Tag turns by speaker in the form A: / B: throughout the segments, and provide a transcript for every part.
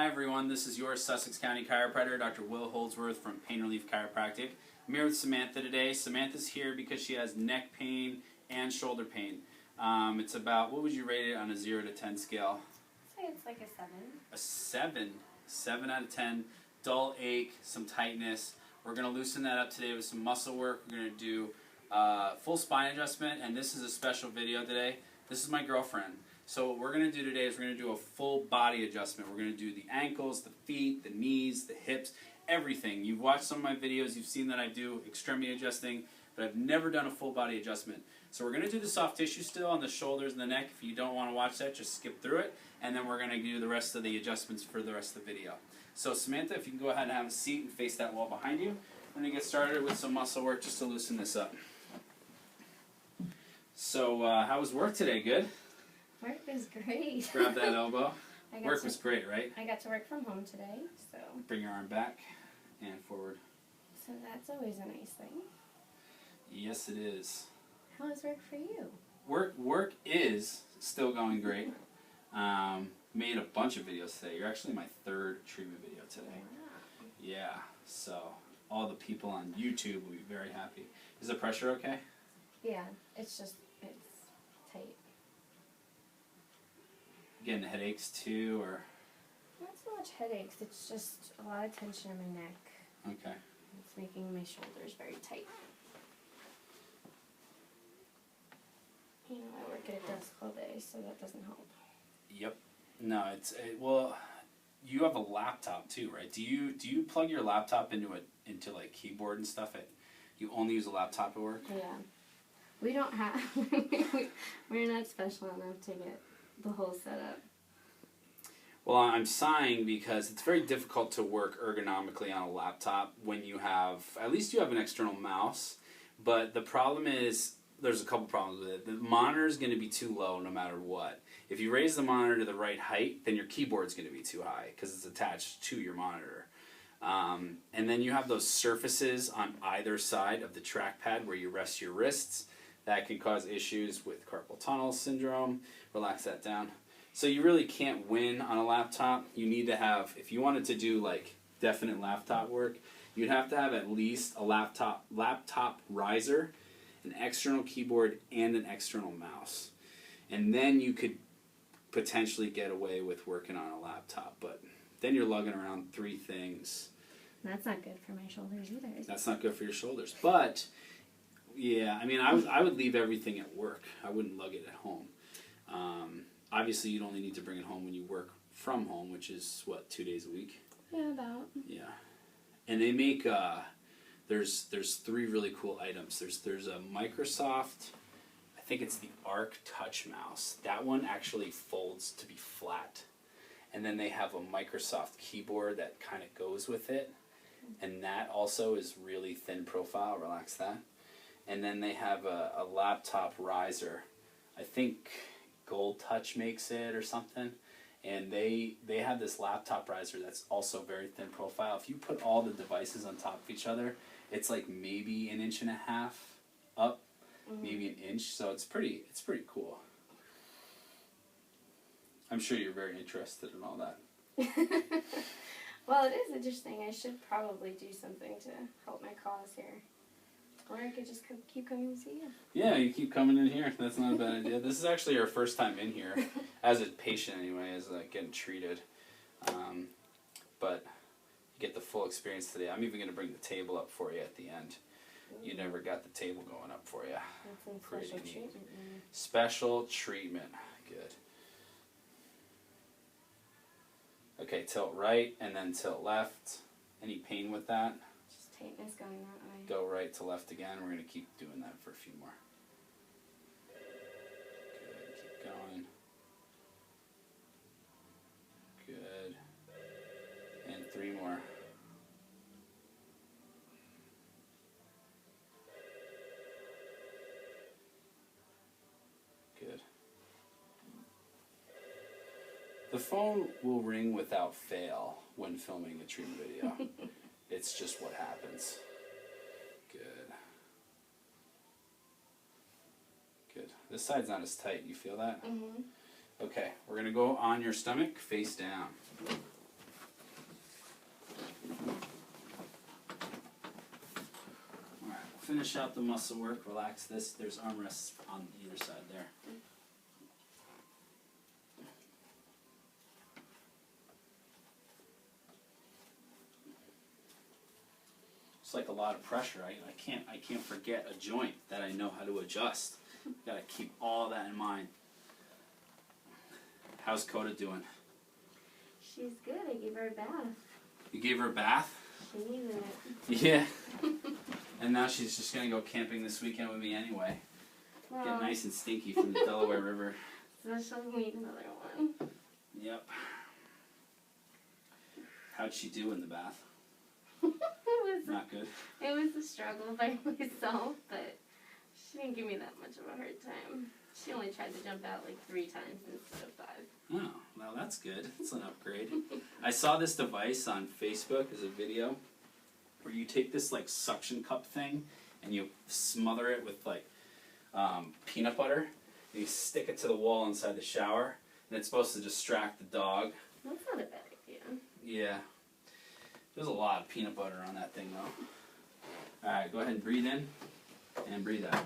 A: Hi everyone, this is your Sussex County chiropractor, Dr. Will Holdsworth from Pain Relief Chiropractic. I'm here with Samantha today. Samantha's here because she has neck pain and shoulder pain. It's about, what would you rate it on a 0 to 10 scale?
B: I'd say it's like a 7.
A: A 7. 7 out of 10. Dull ache, some tightness. We're going to loosen that up today with some muscle work. We're going to do full spine adjustment, and this is a special video today. This is my girlfriend. So what we're going to do today is we're going to do a full body adjustment. We're going to do the ankles, the feet, the knees, the hips, everything. You've watched some of my videos. You've seen that I do extremity adjusting, but I've never done a full body adjustment. So we're going to do the soft tissue still on the shoulders and the neck. If you don't want to watch that, just skip through it. And then we're going to do the rest of the adjustments for the rest of the video. So Samantha, if you can go ahead and have a seat and face that wall behind you. We're going to get started with some muscle work just to loosen this up. So how was work today? Good?
B: Work was great.
A: Grab that elbow. Work was great, right?
B: I got to work from home today, so.
A: Bring your arm back and forward.
B: So that's always a nice thing.
A: Yes, it is.
B: How was work for you?
A: Work is still going great. Made a bunch of videos today. You're actually my 3rd treatment video today.
B: Wow.
A: Yeah, so all the people on YouTube will be very happy. Is the pressure okay?
B: Yeah, it's tight.
A: Getting headaches too, or?
B: Not so much headaches, it's just a lot of tension in my neck.
A: Okay.
B: It's making my shoulders very tight. You know, I work at a desk all day, so that doesn't help.
A: Yep. No, well, you have a laptop too, right? Do you plug your laptop into like keyboard and stuff? You only use a laptop at work?
B: Yeah. We don't have, we're not special enough to get the whole setup.
A: Well, I'm sighing because it's very difficult to work ergonomically on a laptop when you have, at least you have an external mouse, but the problem is, there's a couple problems with it. The monitor is going to be too low no matter what. If you raise the monitor to the right height, then your keyboard's going to be too high because it's attached to your monitor. And then you have those surfaces on either side of the trackpad where you rest your wrists. That can cause issues with carpal tunnel syndrome. Relax that down. So you really can't win on a laptop. You need to have, if you wanted to do like definite laptop work, you'd have to have at least a laptop riser, an external keyboard, and an external mouse. And then you could potentially get away with working on a laptop. But then you're lugging around 3 things.
B: That's not good for my shoulders either.
A: That's not good for your shoulders. But yeah, I mean, I would leave everything at work. I wouldn't lug it at home. Obviously, you'd only need to bring it home when you work from home, which is, what, 2 days a week?
B: Yeah, about.
A: Yeah. And they make, there's 3 really cool items. There's a Microsoft, I think it's the Arc Touch Mouse. That one actually folds to be flat. And then they have a Microsoft keyboard that kind of goes with it. And that also is really thin profile. Relax that. And then they have a laptop riser. I think Gold Touch makes it or something. And they have this laptop riser that's also very thin profile. If you put all the devices on top of each other, it's like maybe 1.5 inches up, maybe 1 inch. So it's pretty cool. I'm sure you're very interested in all that.
B: Well, it is interesting. I should probably do something to help my cause here. Or I could just keep coming to see you. Yeah,
A: you keep coming in here. That's not a bad idea. This is actually our first time in here, as a patient anyway, as getting treated. But you get the full experience today. I'm even going to bring the table up for you at the end. You never got the table going up for you.
B: That's some special treatment.
A: Special treatment. Good. Okay, tilt right and then tilt left. Any pain with that?
B: Just tightness going that way.
A: Go right to left again. We're going to keep doing that for a few more. Good. Keep going. Good. And 3 more. Good. The phone will ring without fail when filming a treatment video. It's just what happens. Good. Good. This side's not as tight. You feel that?
B: Mm-hmm.
A: Okay, we're going to go on your stomach, face down. finish out the muscle work, relax this. There's armrests on either side there. It's like a lot of pressure. I can't forget a joint that I know how to adjust. Gotta keep all that in mind. How's Coda doing?
B: She's good. I gave her a bath.
A: You gave her a bath?
B: She needed it.
A: Yeah. And now she's just gonna go camping this weekend with me anyway.
B: Well,
A: Get nice and stinky from the Delaware River.
B: So she'll need another one.
A: Yep. How'd she do in the bath? Not good.
B: It was a struggle by myself, but she didn't give me that much of a hard time. She only tried to jump out like 3 times instead of 5.
A: Oh, well that's good. It's an upgrade. I saw this device on Facebook as a video where you take this like suction cup thing and you smother it with like peanut butter and you stick it to the wall inside the shower and it's supposed to distract the dog.
B: That's not a bad idea.
A: Yeah. There's a lot of peanut butter on that thing though. Alright, go ahead and breathe in and breathe out.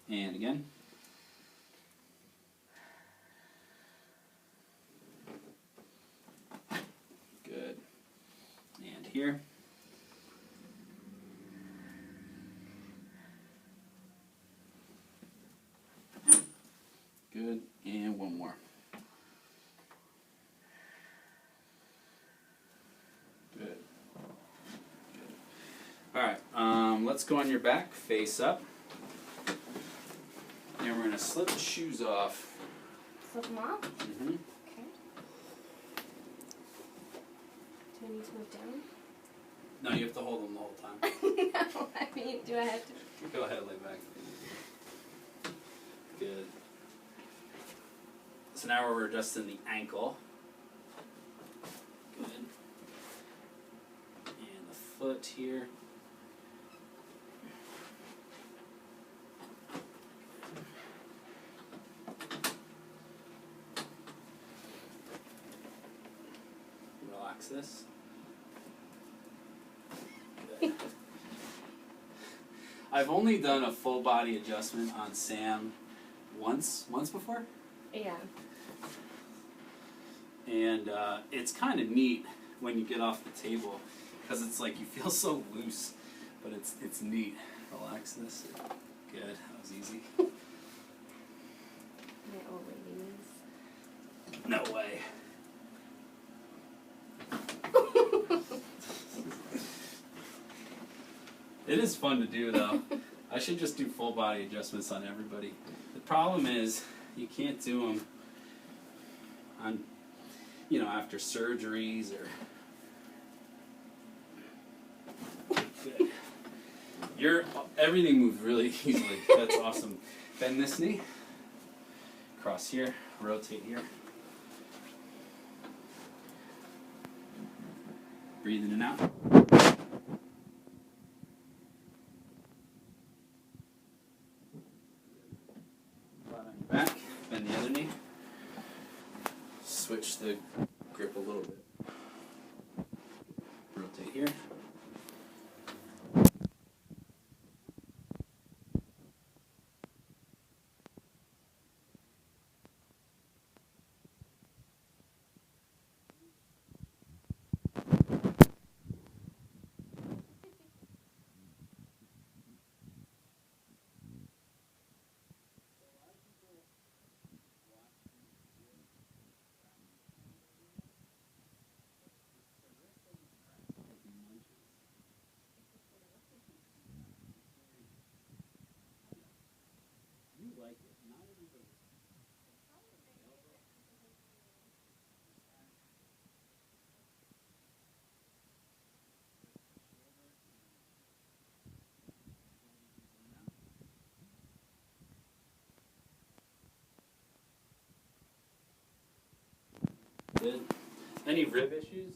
A: And again. Good. And here. Good. And one more. Good. Good. Alright, let's go on your back, face up. And we're going to slip the shoes off.
B: Slip them off?
A: Mm-hmm.
B: Okay. Do I need to move down?
A: No, you have to hold them the whole time.
B: No, I mean, do I have to?
A: Go ahead, lay back. Good. So now we're adjusting the ankle. Good. And the foot here. Relax this. Good. I've only done a full body adjustment on Sam once before.
B: Yeah.
A: And it's kind of neat when you get off the table because it's like you feel so loose, but it's neat. Relax this. Good. That was easy.
B: My old lady
A: No way. It is fun to do though. I should just do full body adjustments on everybody. The problem is you can't do them on, you know, after surgeries or. Good. Everything moves really easily. That's awesome. Bend this knee. Cross here. Rotate here. Breathe in and out. Back, bend the other knee. Switch the grip a little bit. Rotate here. Good. Any rib issues?